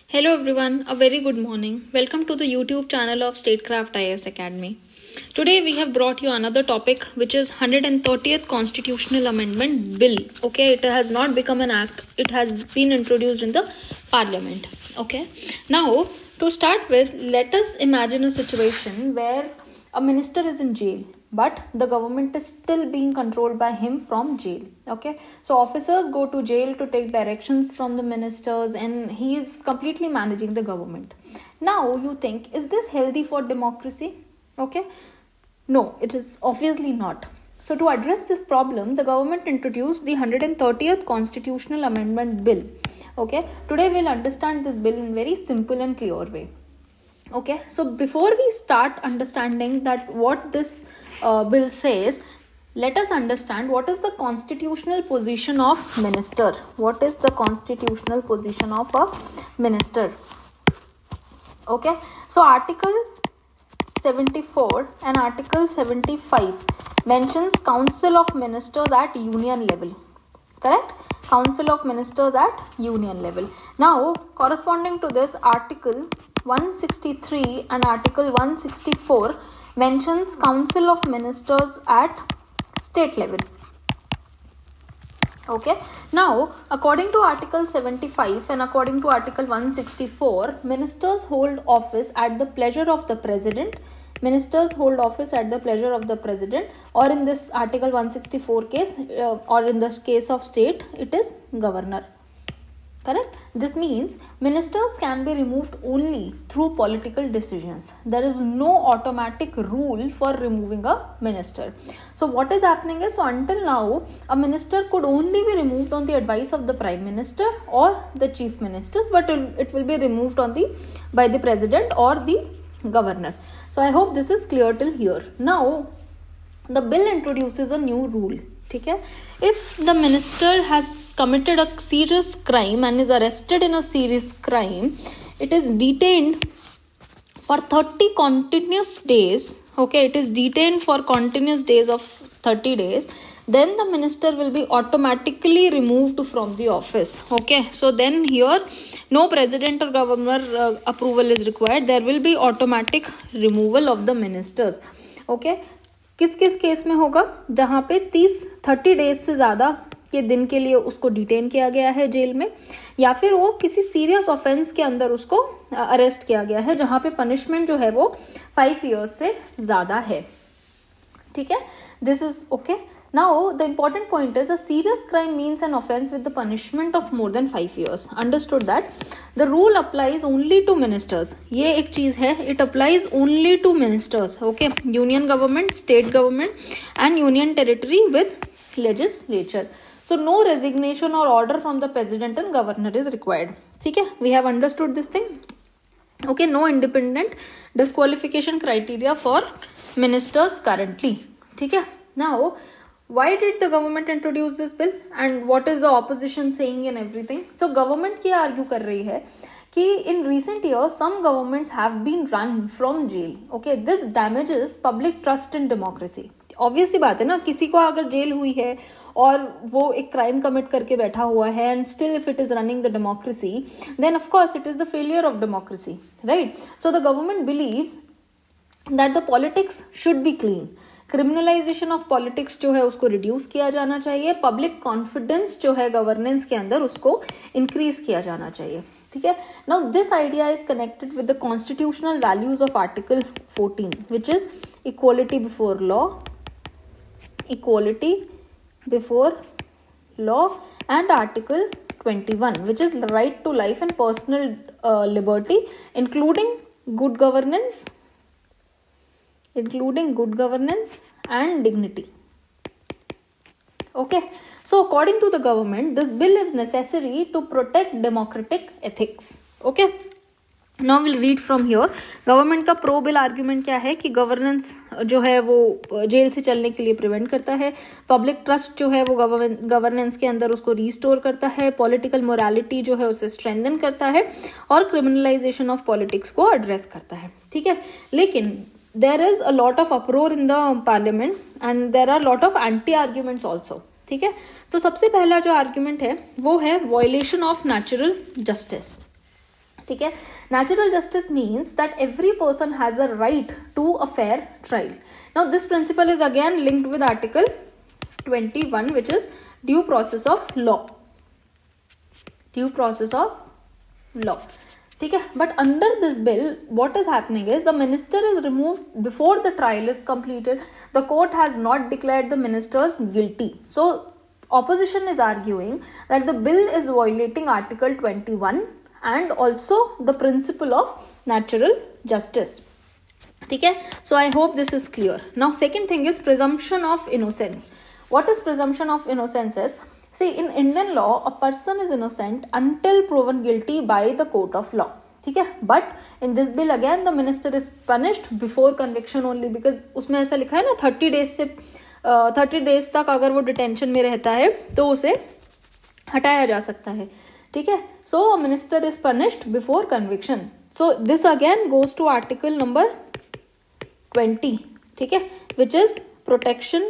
Hello everyone, a very good morning. Welcome to the YouTube channel of Statecraft IAS Academy. Today we have brought you another topic which is 130th Constitutional Amendment Bill. Okay, it has not become an act, it has been introduced in the Parliament. Okay, now to start with, let us imagine a situation where a minister is in jail but the government is still being controlled by him from jail. Okay, so officers go to jail to take directions from the ministers and he is completely managing the government. Now you think, is this healthy for democracy? Okay, no, it is obviously not. So to address this problem, the government introduced the 130th Constitutional Amendment Bill. Okay, today we'll understand this bill in very simple and clear way. Okay, so before we start understanding that what this bill says, let us understand what is the constitutional position of minister. What is the constitutional position of a minister? Okay, so Article 74 and Article 75 mentions Council of Ministers at Union level. Correct? Council of Ministers at Union level. Now, corresponding to this, Article 163 and Article 164 mentions Council of Ministers at state level. Okay, now according to Article 75 and according to Article 164, ministers hold office at the pleasure of the president. Ministers hold office at the pleasure of the president, or in this Article 164 case, or in the case of state, it is governor. Correct? This means ministers can be removed only through political decisions. There is no automatic rule for removing a minister. So what is happening is, so until now, a minister could only be removed on the advice of the prime minister or the chief ministers, but it will be removed by the president or the governor. So I hope this is clear till here. Now, the bill introduces a new rule. ठीक है, if the minister has committed a serious crime and is arrested in a serious crime, it is detained for 30 continuous days. Okay, it is detained for continuous days of 30 days. Then the minister will be automatically removed from the office. Okay, so then here no president or governor approval is required. There will be automatic removal of the ministers. Okay, किस किस case में होगा? जहां पे 30 days से ज्यादा के दिन के लिए उसको डिटेन किया गया है जेल में, या फिर वो किसी सीरियस ऑफेंस के अंदर उसको अरेस्ट किया गया है जहां पे पनिशमेंट जो है वो 5 years से ज्यादा है. ठीक है, this is okay. Now, the important point is, a serious crime means an offence with the punishment of more than 5 years. Understood that? The rule applies only to ministers. ये एक चीज है, it applies only to ministers. Okay, union government, state government and union territory with legislature. So, no resignation or order from the president and governor is required. ठीक है, we have understood this thing. Okay, no independent disqualification criteria for ministers currently. ठीक है, now why did the government introduce this bill and what is the opposition saying and everything? So government क्या argue कर रही है कि in recent years some governments have been run from jail. Okay, this damages public trust in democracy. Obvious सी बात है ना, किसी को अगर जेल हुई है और वो एक क्राइम कमिट करके बैठा हुआ है and still if it is running the democracy, then of course it is the failure of democracy, right? So the government believes that the politics should be clean. Criminalisation of politics जो है उसको reduce किया जाना चाहिए. Public confidence जो है governance के अंदर उसको इंक्रीज किया जाना चाहिए. ठीक है, now this idea is connected with the constitutional values of article 14 which is equality before law, equality before law and article 21 which is the right to life and personal liberty including good governance and dignity. Okay, so according to the government, this bill is necessary to protect democratic ethics. Okay, now we'll read from here. Government का pro bill argument क्या है कि governance जो है वो jail से चलने के लिए प्रिवेंट करता है, पब्लिक ट्रस्ट जो है वो गवर्नेंस के अंदर उसको रिस्टोर करता है, पॉलिटिकल मोरालिटी जो है उसे स्ट्रेंथन करता है और क्रिमिनलाइजेशन ऑफ पॉलिटिक्स को एड्रेस करता है. ठीक है, लेकिन there is a lot of uproar in the parliament and there are lot of anti arguments also. ठीक है, तो सबसे पहला जो आर्ग्यूमेंट है वो है वायलेशन ऑफ नेचुरल जस्टिस. ठीक है. Natural justice means that every person has a right to a fair trial. Now this principle is again linked with Article 21, which is due process of law. Due process of law. ठीक है. But under this bill, what is happening is the minister is removed before the trial is completed. The court has not declared the ministers guilty. So opposition is arguing that the bill is violating Article 21 and also the principle of natural justice. ठीक है. So I hope this is clear. Now second thing is presumption of innocence. What is presumption of innocence is, see, in Indian law a person is innocent until proven guilty by the court of law. ठीक है. But in this bill again the minister is punished before conviction only, because उसमें ऐसा लिखा है ना 30 days तक अगर वो डिटेंशन में रहता है तो उसे हटाया जा सकता है. ठीक है. So a minister is punished before conviction. So this again goes to article number 20. ठीक है. Which is protection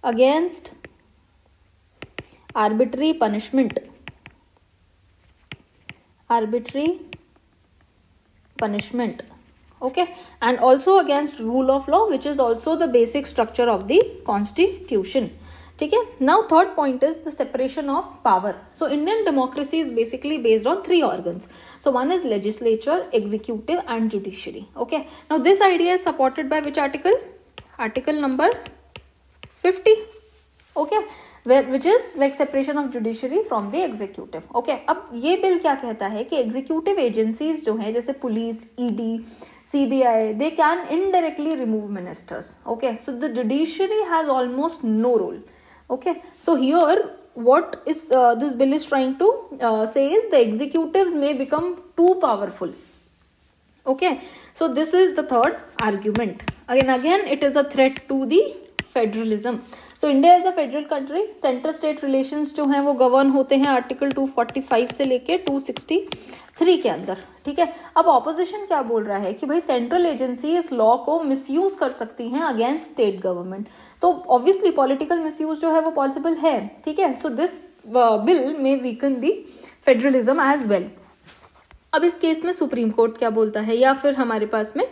against arbitrary punishment. Arbitrary punishment. Okay. And also against rule of law, which is also the basic structure of the constitution. ठीक है. Now third point is the separation of power. So Indian democracy is basically based on 3 organs. So one is legislature, executive and judiciary. Okay. Now this idea is supported by which article? Article number 50. Okay. Which is like separation of judiciary from the executive. Okay. अब ये bill क्या कहता है कि executive agencies जो हैं जैसे police, ED, CBI, they can indirectly remove ministers. Okay. So the judiciary has almost no role. Okay, so here what is this bill is trying to say is the executives may become too powerful. Okay, so this is the third argument. Again it is a threat to the federalism. So India is a federal country. Central state relations जो हैं वो govern होते हैं article 245 से लेके 263 के अंदर. ठीक है. अब ऑपोजिशन क्या बोल रहा है कि भाई सेंट्रल एजेंसी इस लॉ को मिसयूज कर सकती हैं अगेंस्ट स्टेट गवर्नमेंट. तो ऑब्वियसली पॉलिटिकल मिसयूज जो है वो पॉसिबल है. ठीक है. सो दिस बिल में वीकन दी फेडरलिज्म एज वेल. अब इस केस में सुप्रीम कोर्ट क्या बोलता है या फिर हमारे पास में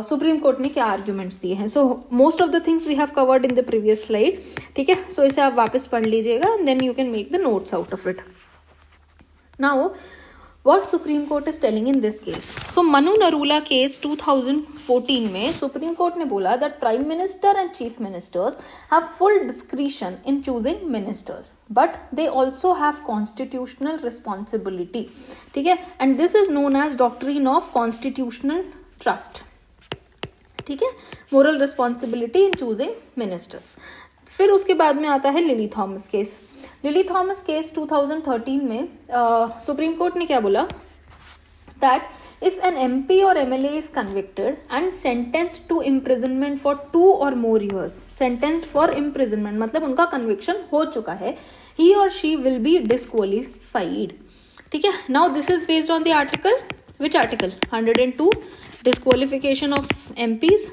सुप्रीम कोर्ट ने क्या आर्ग्यूमेंट्स दिए हैं. So most of the things we have covered in the previous slide. ठीक है. सो इसे आप वापस पढ़ लीजिएगा, then you can make the notes out of it. Now what Supreme Court is telling in this case. So Manu Narula case 2014 में Supreme Court ने बोला that Prime Minister and Chief Ministers have full discretion in choosing ministers, but they also have constitutional responsibility. ठीक है. And this is known as doctrine of constitutional trust. ठीक है. Moral responsibility in choosing ministers. फिर उसके बाद में आता है लिली थॉमस केस. लिली थॉमस केस 2013 में सुप्रीम कोर्ट ने क्या बोला दैट इफ एन MP और MLA is convicted and sentenced to imprisonment for 2 or more years, sentenced for imprisonment मतलब उनका कन्विक्शन हो चुका है, ही और शी विल बी डिस्क्वालिफाइड. ठीक है. Now this is based on the article, which article? 102, disqualification of MPs.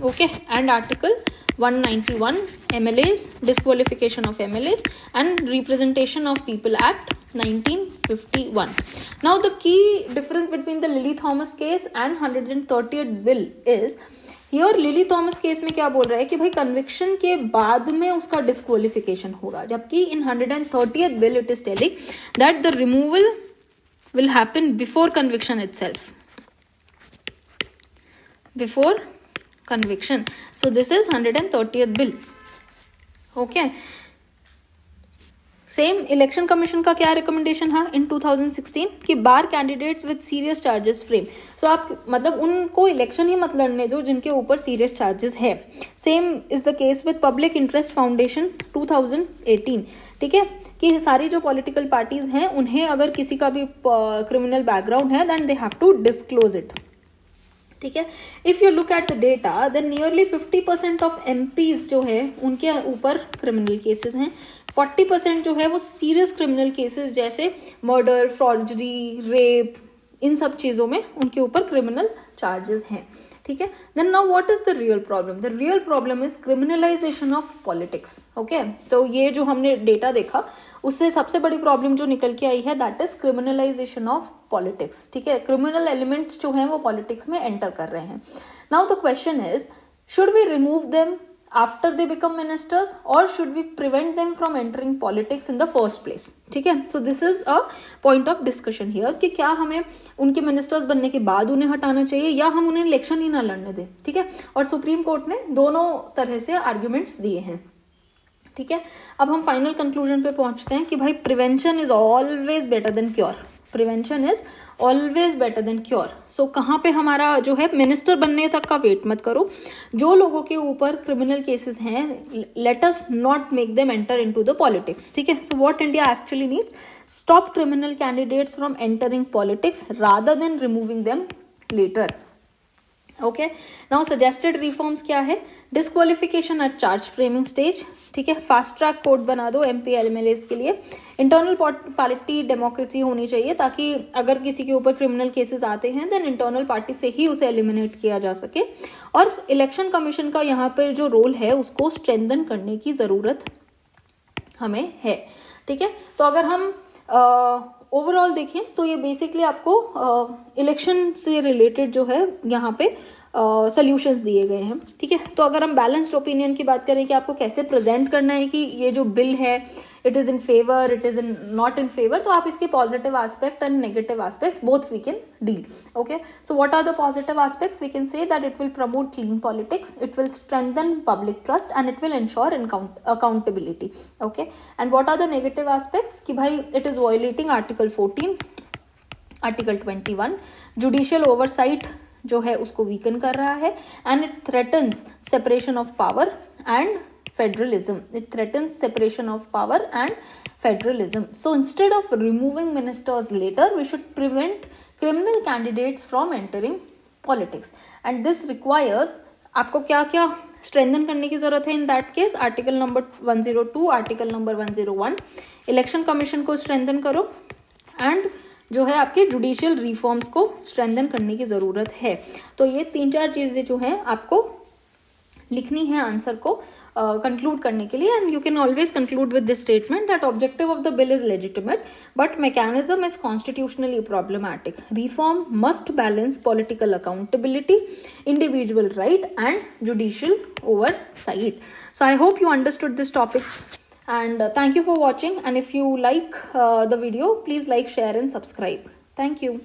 Okay. And article 191, MLAs, disqualification of MLAs and Representation of People Act 1951. Now the key difference between the Lily Thomas case and 130th bill is here Lily Thomas case में क्या बोल रहा है कि भाई conviction के बाद में उसका disqualification होगा, जबकि in 130th bill it is telling that the removal will happen before conviction itself. Before conviction. So this is 130th bill. Okay. Same election commission का क्या रिकमेंडेशन है इन 2016 कि बार candidates with serious charges frame. So आप मतलब उनको election ही मत लड़ने दो जिनके ऊपर सीरियस चार्जेस है. Same is the case with public interest foundation 2018. ठीक है. कि सारी जो पॉलिटिकल पार्टीज हैं उन्हें अगर किसी का भी क्रिमिनल बैकग्राउंड है then they have to disclose it. ठीक है. If you look at the data then nearly 50% of MPs जो है उनके ऊपर क्रिमिनल केसेस हैं. 40% जो है वो सीरियस क्रिमिनल केसेस जैसे मर्डर, फ्रॉडजरी, रेप, इन सब चीजों में उनके ऊपर क्रिमिनल चार्जेस हैं. ठीक है. Then now what is the real problem? The real problem is criminalisation of politics. Okay. तो ये जो हमने डेटा देखा उससे सबसे बड़ी प्रॉब्लम जो निकल के आई है that is criminalisation of politics, ठीक है, क्रिमिनल एलिमेंट्स जो हैं वो पॉलिटिक्स में एंटर कर रहे हैं। Now the question is, should we remove them after they become ministers or should we prevent them from entering politics in the first place, ठीक है। so this is a point of discussion here कि क्या हमें उनके ministers बनने के बाद उन्हें हटाना चाहिए या हम उन्हें इलेक्शन ही ना लड़ने दें, ठीक है। और सुप्रीम कोर्ट ने दोनों तरह से आर्ग्यूमेंट्स दिए हैं, ठीक है। अब हम फाइनल कंक्लूजन पे पहुंचते हैं कि भाई prevention is always better than cure, prevention is always better than cure. So कहाँ पे हमारा जो है मिनिस्टर बनने तक का वेट मत करो, जो लोगों के ऊपर क्रिमिनल केसेस हैं let us not make them enter into the politics, ठीक है। So what India actually needs, stop criminal candidates from entering politics rather than removing them later. Okay, now suggested reforms क्या है, disqualification at charge framing stage, ठीक है, fast track court बना दो MP MLA के लिए, इंटरनल पार्टी डेमोक्रेसी होनी चाहिए ताकि अगर किसी के ऊपर क्रिमिनल केसेस आते हैं देन इंटरनल पार्टी से ही उसे एलिमिनेट किया जा सके, और इलेक्शन कमीशन का यहाँ पे जो रोल है उसको स्ट्रेंथन करने की जरूरत हमें है, ठीक है। तो अगर हम ओवरऑल देखें तो ये बेसिकली आपको इलेक्शन से रिलेटेड जो है यहाँ पे सॉल्यूशंस दिए गए हैं, ठीक है। तो अगर हम बैलेंस्ड ओपिनियन की बात करें कि आपको कैसे प्रेजेंट करना है कि ये जो बिल है it is in favour, it is in not in favour, तो आप इसके positive aspect and negative aspects both we can deal. Okay, so what are the positive aspects, we can say that it will promote clean politics, it will strengthen public trust and it will ensure accountability. Okay, and what are the negative aspects कि भाई it is violating article 14, article 21, judicial oversight जो है उसको weaken कर रहा है, and it threatens separation of power and federalism, it threatens separation of power and federalism. So instead of removing ministers later we should prevent criminal candidates from entering politics, and this requires, आपको क्या क्या strengthen करने की जरूरत है in that case, article number 102, article number 101, election commission को strengthen करो, and जो है आपके जुडिशियल रिफॉर्म्स को स्ट्रेंथन करने की जरूरत है। तो ये 3-4 चीजें जो हैं आपको लिखनी है आंसर को कंक्लूड करने के लिए, and you can always conclude with this statement that objective of the bill is legitimate but mechanism is constitutionally problematic, reform must balance political accountability, individual right and judicial oversight. So I hope you understood this topic, and thank you for watching, and if you like the video please like, share and subscribe. Thank you.